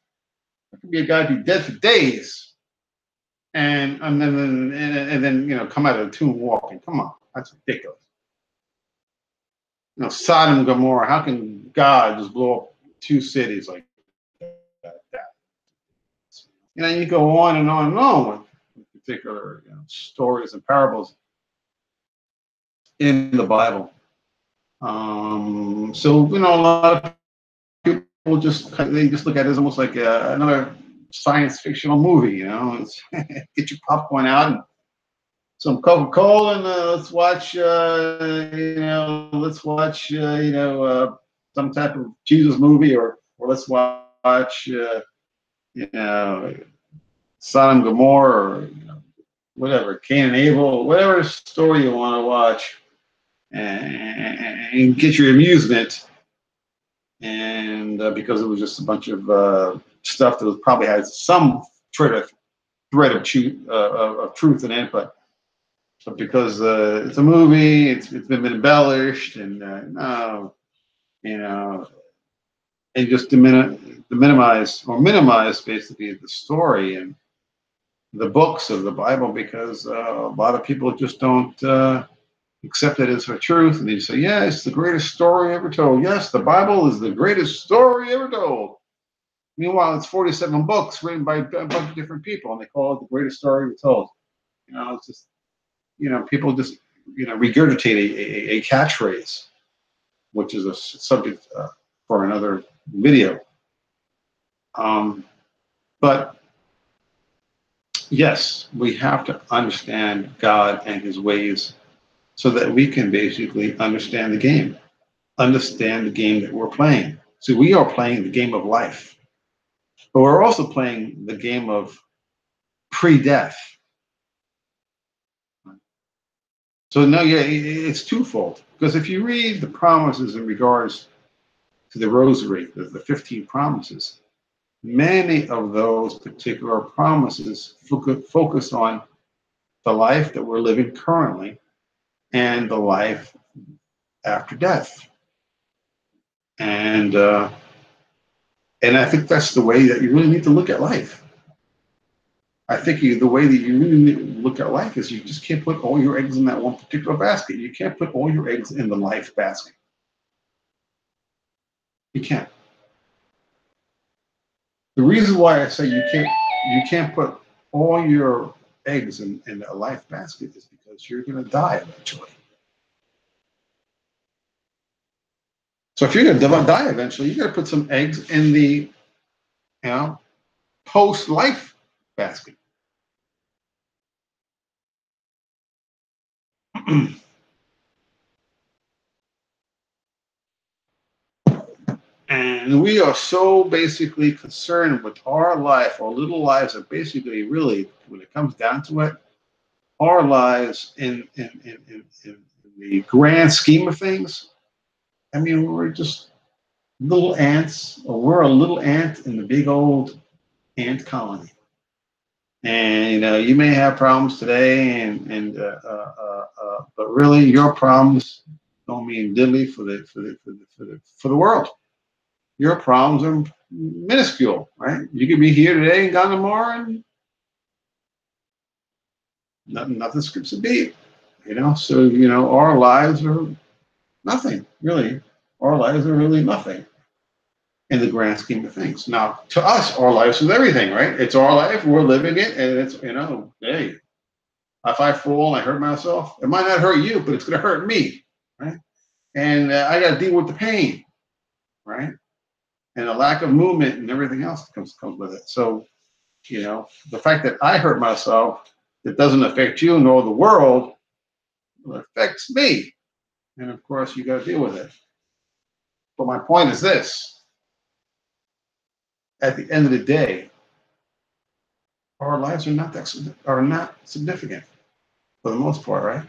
There could be a guy be dead for days, and then come out of the tomb walking. Come on, that's ridiculous. Sodom and Gomorrah. How can God just blow up 2 cities like that? You go on and on and on with particular stories and parables in the Bible. So a lot of people just look at it as almost like another science fictional movie. Get your popcorn out and some Coca-Cola, and let's watch some type of Jesus movie, or let's watch Sodom and Gomorrah, or whatever, Cain and Abel, whatever story you want to watch, and get your amusement. And because it was just a bunch of stuff that probably had some thread of truth in it, but because it's a movie, it's been embellished, and and just to minimize basically the story and the books of the Bible, because a lot of people just don't accept it as a truth, and they say, "Yeah, it's the greatest story ever told." Yes, the Bible is the greatest story ever told. Meanwhile, it's 47 books written by a bunch of different people, and they call it the greatest story ever told. It's just, people just, regurgitate a catchphrase, which is a subject for another video. But yes, we have to understand God and his ways so that we can basically understand the game that we're playing. So we are playing the game of life, but we're also playing the game of pre-death. So no, yeah, it's twofold. Because if you read the promises in regards to the rosary, the 15 promises, many of those particular promises focus on the life that we're living currently and the life after death. And I think that's the way that you really need to look at life. I think the way that you really need to look at life is you just can't put all your eggs in that one particular basket. You can't put all your eggs in the life basket. You can't. The reason why I say you can't put all your eggs in a life basket is because you're going to die eventually. So if you're going to die eventually, you got to put some eggs in the post-life basket. And we are so basically concerned with our life. Our little lives are basically, really, when it comes down to it, our lives in the grand scheme of things. I mean, we're just little ants, or we're a little ant in the big old ant colony. And you may have problems today, but really, your problems don't mean diddly for the world. Your problems are minuscule, right? You could be here today and gone tomorrow, and nothing skips a beat. So our lives are nothing, really. Our lives are really nothing in the grand scheme of things. Now, to us, our lives is everything, right? It's our life, we're living it, and it's, hey, if I fall and I hurt myself, it might not hurt you, but it's going to hurt me, right? And I got to deal with the pain, right? And the lack of movement and everything else that comes with it. So, the fact that I hurt myself, it doesn't affect you nor the world, it affects me. And of course, you got to deal with it. But my point is this: at the end of the day, our lives are not significant for the most part, right?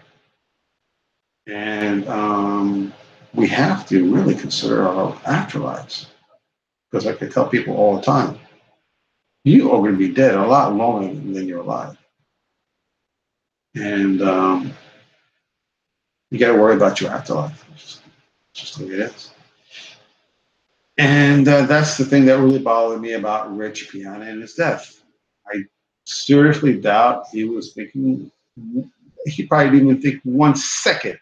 And we have to really consider our afterlives, because I could tell people all the time, you are going to be dead a lot longer than you're alive, and you got to worry about your afterlife. It's just the way it is. And that's the thing that really bothered me about Rich Piana and his death. I seriously doubt he was thinking. He probably didn't even think 1 second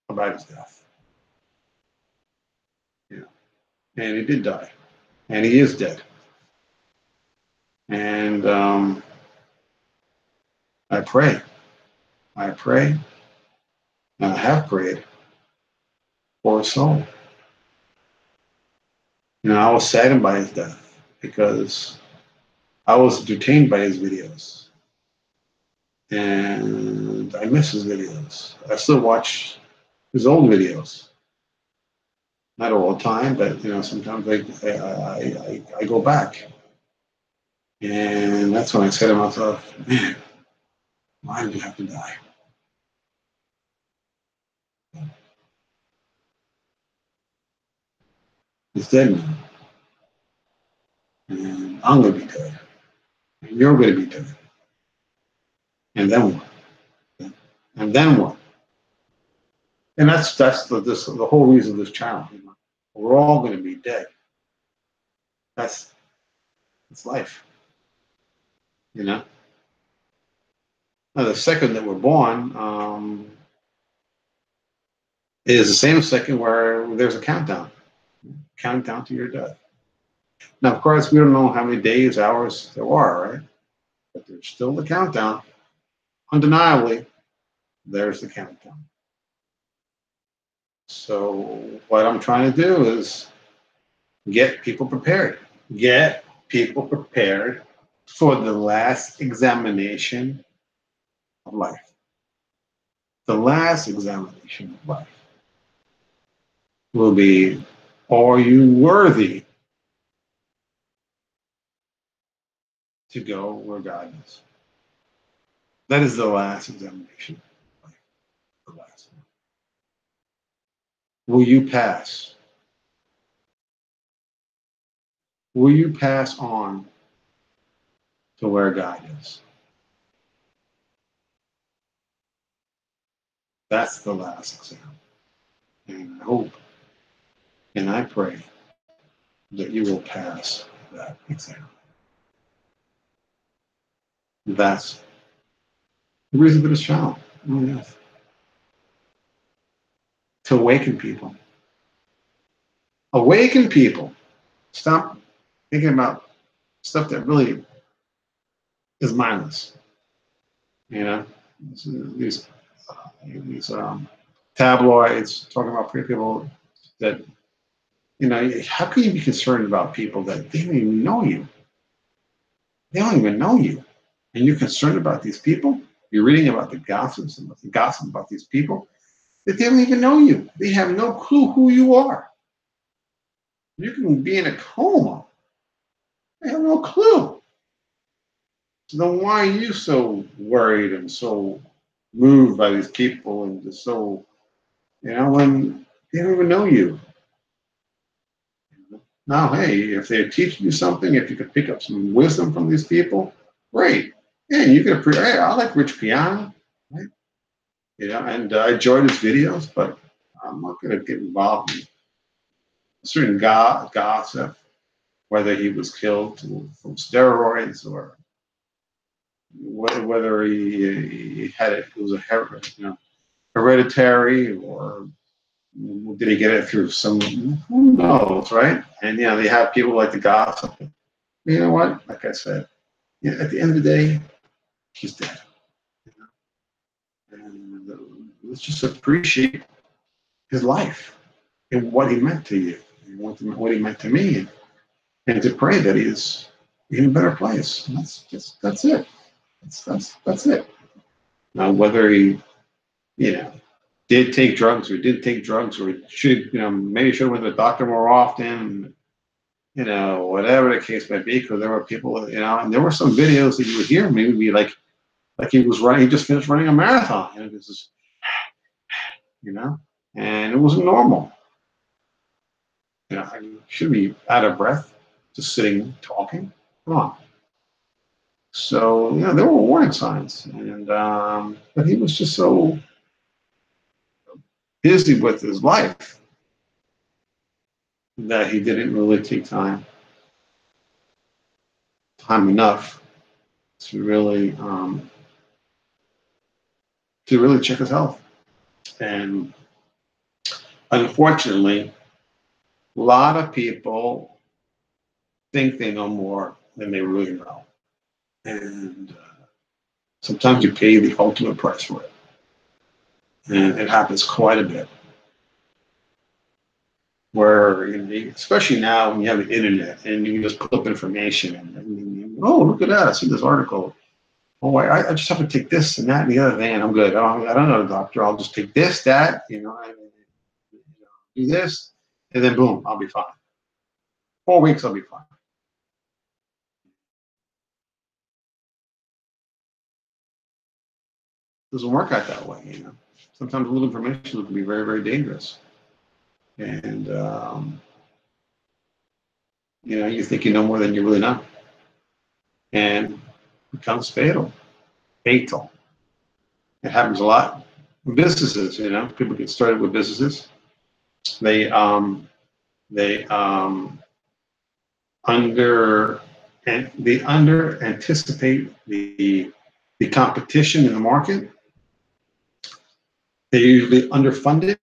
about his death. And he did die, and he is dead. And I pray, and I have prayed for his soul. I was saddened by his death because I was entertained by his videos, and I miss his videos. I still watch his old videos, not all the time, but sometimes I go back, and that's when I say to myself, man, why did you have to die? He's dead now, and I'm gonna be dead, and you're gonna be dead, and then what? And then what? And that's the whole reason of this channel. We're all going to be dead. That's life. Now, the second that we're born is the same second where there's a countdown. countdown to your death. Now, of course, we don't know how many days, hours there are, right? But there's still the countdown. Undeniably, there's the countdown. So what I'm trying to do is get people prepared. Get people prepared for the last examination of life. The last examination of life will be, are you worthy to go where God is? That is the last examination of life. The last one. Will you pass? Will you pass on to where God is? That's the last exam. And I hope and I pray that you will pass that exam. That's the reason for this channel. Oh, yes. To awaken people. Awaken people. Stop thinking about stuff that really is mindless. You know, these tabloids talking about people that, you know, how can you be concerned about people that they don't even know you? They don't even know you. And you're concerned about these people? You're reading about the gossips and the gossip about these people that they don't even know you. They have no clue who you are. You can be in a coma. They have no clue. So then why are you so worried and so moved by these people and just so, you know, when they don't even know you? Now, hey, if they're teaching you something, if you could pick up some wisdom from these people, great. Yeah, you could, hey, I like Rich Piana, right? You know, and I enjoyed his videos, but I'm not going to get involved in certain gossip, whether he was killed from steroids or whether he had it was a hereditary, or did he get it through some, who knows, right? And you know, they have people like to gossip. You know what? Like I said, you know, at the end of the day, he's dead. You know? And let's just appreciate his life and what he meant to you, and what he meant to me, and to pray that he's in a better place. And that's it. That's it. Now, whether he, you know, did take drugs or didn't take drugs, or should, you know, maybe should have went to the doctor more often, you know, whatever the case may be, because there were people, you know, and there were some videos that you would hear maybe be like he was running, he just finished running a marathon, and this is, you know, and it wasn't normal. You know, I should be out of breath, just sitting, talking. Come on. So, you know, there were warning signs, and but he was just so busy with his life that he didn't really take time enough to really check his health. And unfortunately, a lot of people think they know more than they really know, and sometimes you pay the ultimate price for it, and it happens quite a bit. Where, you know, especially now when you have the internet and you can just pull up information and oh, look at that, I see this article. Oh, I just have to take this and that and the other thing, and I'm good. Oh, I don't know the doctor. I'll just take this, that, you know, do this, and then boom, I'll be fine. 4 weeks, I'll be fine. It doesn't work out that way, you know. Sometimes a little information can be very, very dangerous, and you know, you think you know more than you really know, and it becomes fatal. Fatal. It happens a lot in businesses. You know, people get started with businesses. They under anticipate the competition in the market. They usually underfund it,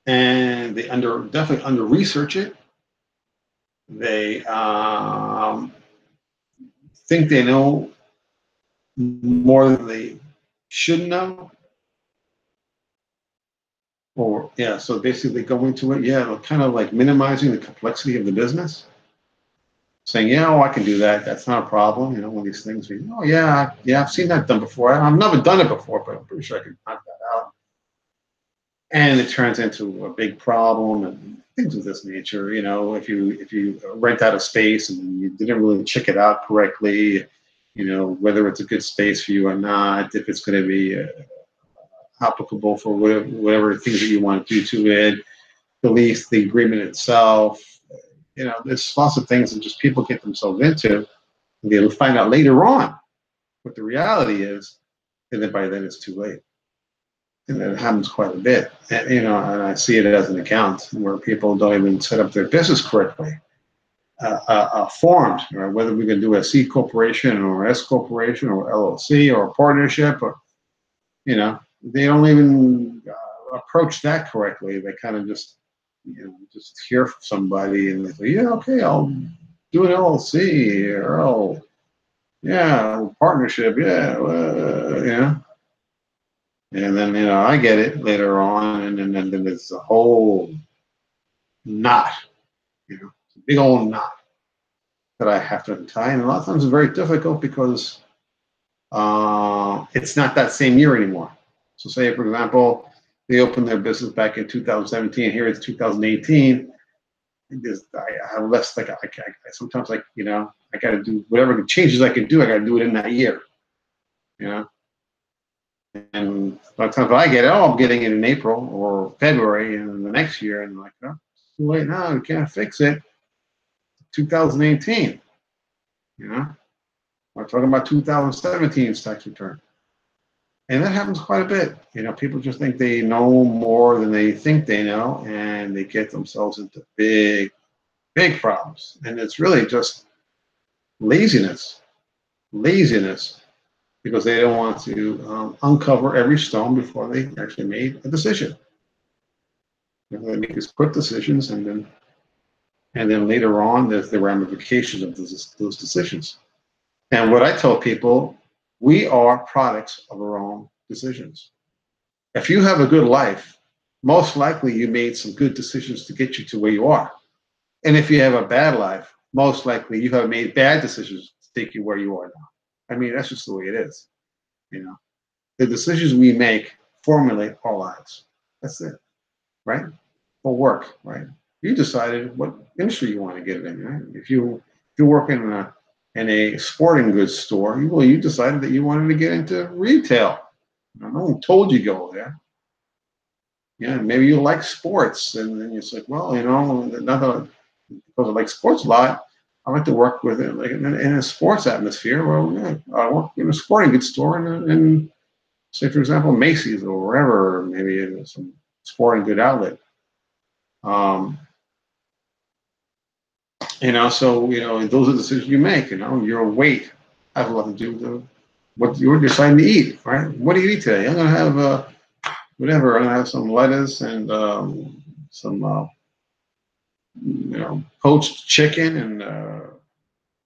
and they definitely under research it. They think they know more than they should know. Or yeah, so basically go into it, yeah, kind of like minimizing the complexity of the business, saying, yeah, oh, I can do that. That's not a problem. You know, one of these things. Oh yeah, yeah, I've seen that done before. I've never done it before, but I'm pretty sure I can knock that out. And it turns into a big problem and things of this nature. You know, if you rent out a space and you didn't really check it out correctly, you know, whether it's a good space for you or not, if it's going to be applicable for whatever things that you want to do to it, the lease, the agreement itself. You know, there's lots of things that just people get themselves into, and they'll find out later on what the reality is, and then by then it's too late. And it happens quite a bit. And, you know, and I see it as an account where people don't even set up their business correctly. Formed, right? Whether we can do a C corporation or S corporation or LLC or a partnership, or you know, they don't even approach that correctly. They kind of just, you know, just hear from somebody and they say, yeah, okay, I'll do an LLC or oh, yeah, partnership, yeah, you know. And then, you know, I get it later on, and then there's a whole knot, you know, a big old knot that I have to untie. And a lot of times it's very difficult because it's not that same year anymore. So say, for example, they opened their business back in 2017. Here it's 2018. I have less, like, I sometimes, like, you know, I got to do whatever changes I can do. I got to do it in that year, you know. And by the time I get it, oh, I'm getting it in April or February and the next year. And I'm like, oh, it's too late now. We can't fix it. 2018, you know. We're talking about 2017's tax return. And that happens quite a bit. You know, people just think they know more than they think they know, and they get themselves into big, big problems. And it's really just laziness, because they don't want to uncover every stone before they actually made a decision. You know, they make these quick decisions, and then later on, there's the ramifications of those decisions. And what I tell people, we are products of our own decisions. If you have a good life, most likely you made some good decisions to get you to where you are. And if you have a bad life, most likely you have made bad decisions to take you where you are now. I mean, that's just the way it is. You know, the decisions we make formulate our lives. That's it, right? For work, right? You decided what industry you want to get in, right? If you work in a sporting goods store, you decided that you wanted to get into retail. No one told you to go there. Yeah, maybe you like sports, and then you say, well, you know, not that because I like sports a lot, I like to work with it, like in a sports atmosphere. Well, yeah, I work in a sporting goods store, and say, for example, Macy's or wherever, maybe in some sporting good outlet. You know, so, you know, those are the decisions you make. You know, your weight has a lot to do with what you're deciding to eat, right? What do you eat today? I'm going to have whatever. I'm going to have some lettuce and some, you know, poached chicken and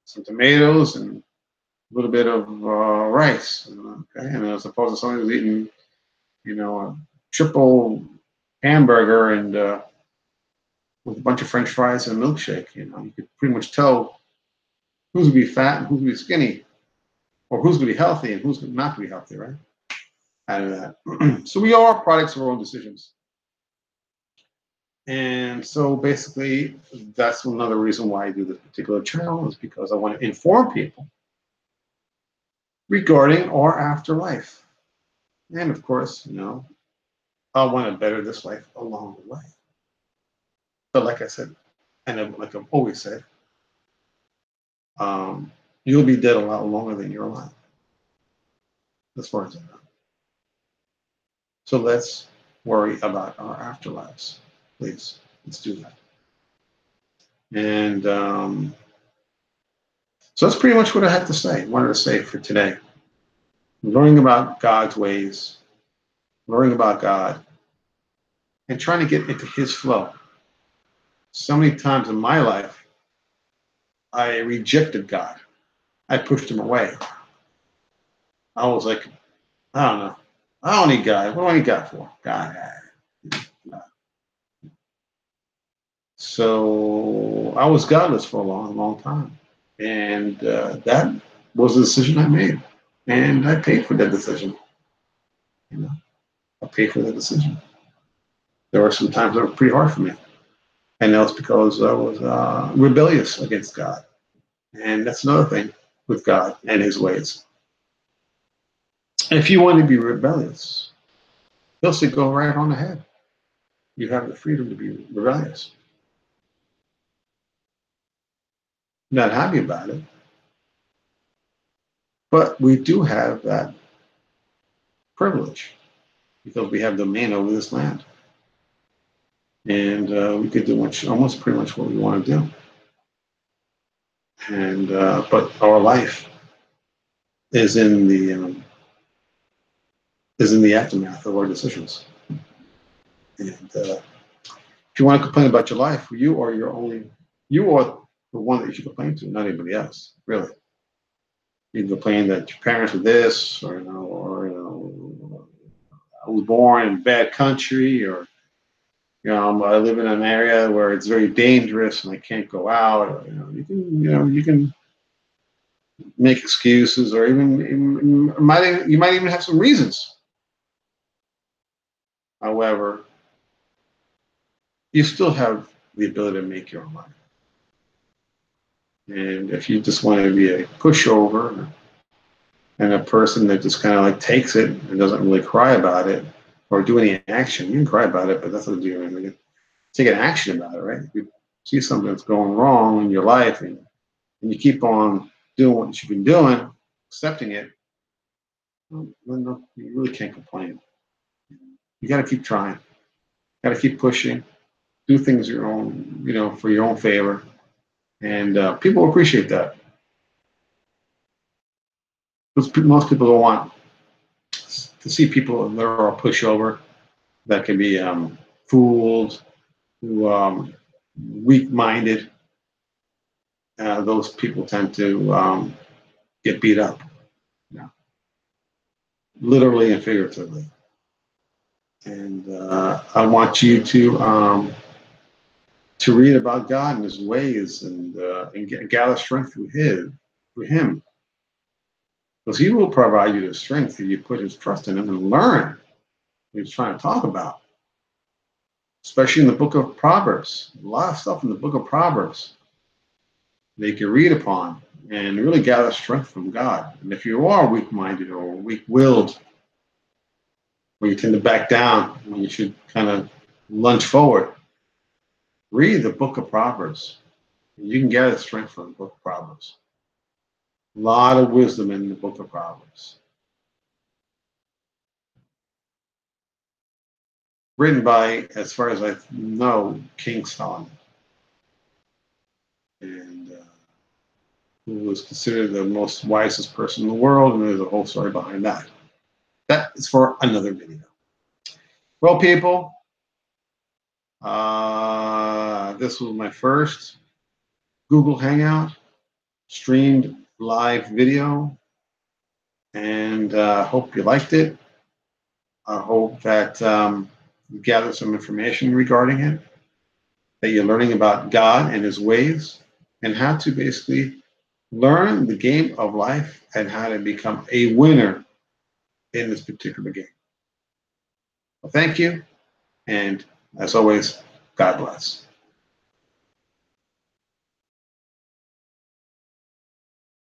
some tomatoes and a little bit of rice. Okay, and as opposed to somebody who's eating, you know, a triple hamburger and with a bunch of French fries and a milkshake. You know, you could pretty much tell who's going to be fat and who's going to be skinny, or who's going to be healthy and who's not going to be healthy, right? Out of that. So we are products of our own decisions. And so basically, that's another reason why I do this particular channel, is because I want to inform people regarding our afterlife. And of course, you know, I want to better this life along the way. But like I said, and like I've always said, you'll be dead a lot longer than you're alive, as far as I know. So let's worry about our afterlives, please. Let's do that. And so that's pretty much what I had to say. Wanted to say for today. Learning about God's ways, learning about God, and trying to get into his flow. So many times in my life, I rejected God. I pushed him away. I was like, I don't know. I don't need God. What do I need God for? God. So I was godless for a long, long time. And that was a decision I made. And I paid for that decision. You know, I paid for that decision. There were some times that were pretty hard for me. And that was because I was rebellious against God. And that's another thing with God and his ways. If you want to be rebellious, he'll say, go right on ahead. You have the freedom to be rebellious. Not happy about it, but we do have that privilege because we have domain over this land. And we could do almost pretty much what we want to do. And but our life is in the aftermath of our decisions. And if you want to complain about your life, you are the one that you should complain to, not anybody else, really. You can complain that your parents are this, or I was born in a bad country, or I live in an area where it's very dangerous and I can't go out. Or, you can make excuses, or even you might even have some reasons. However, you still have the ability to make your own life. And if you just want to be a pushover and a person that just kind of like takes it and doesn't really cry about it or do any action, you can cry about it, but that's not doing anything. Take an action about it, right? If you see something that's going wrong in your life and you keep on doing what you've been doing, accepting it, well, you really can't complain. You got to keep trying. Got to keep pushing. Do things your own, for your own favor, and people appreciate that. Most people don't want to see people that are a pushover, that can be fooled, who weak-minded. Those people tend to get beat up, literally and figuratively. And I want you to read about God and his ways, and gather strength through him. Because he will provide you the strength if you put his trust in him and learn what he's trying to talk about. Especially in the book of Proverbs. A lot of stuff in the book of Proverbs that you can read upon and really gather strength from God. And if you are weak-minded or weak-willed, or you tend to back down when you should kind of lunge forward, read the book of Proverbs. You can gather strength from the book of Proverbs. A lot of wisdom in the book of Proverbs. Written by, as far as I know, King Solomon. And who was considered the most wisest person in the world, and there's a whole story behind that. That is for another video. Well, people, this was my first Google Hangout streamed live video, and I hope you liked it. I hope that you gathered some information regarding it, that you're learning about God and his ways, and how to basically learn the game of life and how to become a winner in this particular game. Well, thank you, and as always, God bless.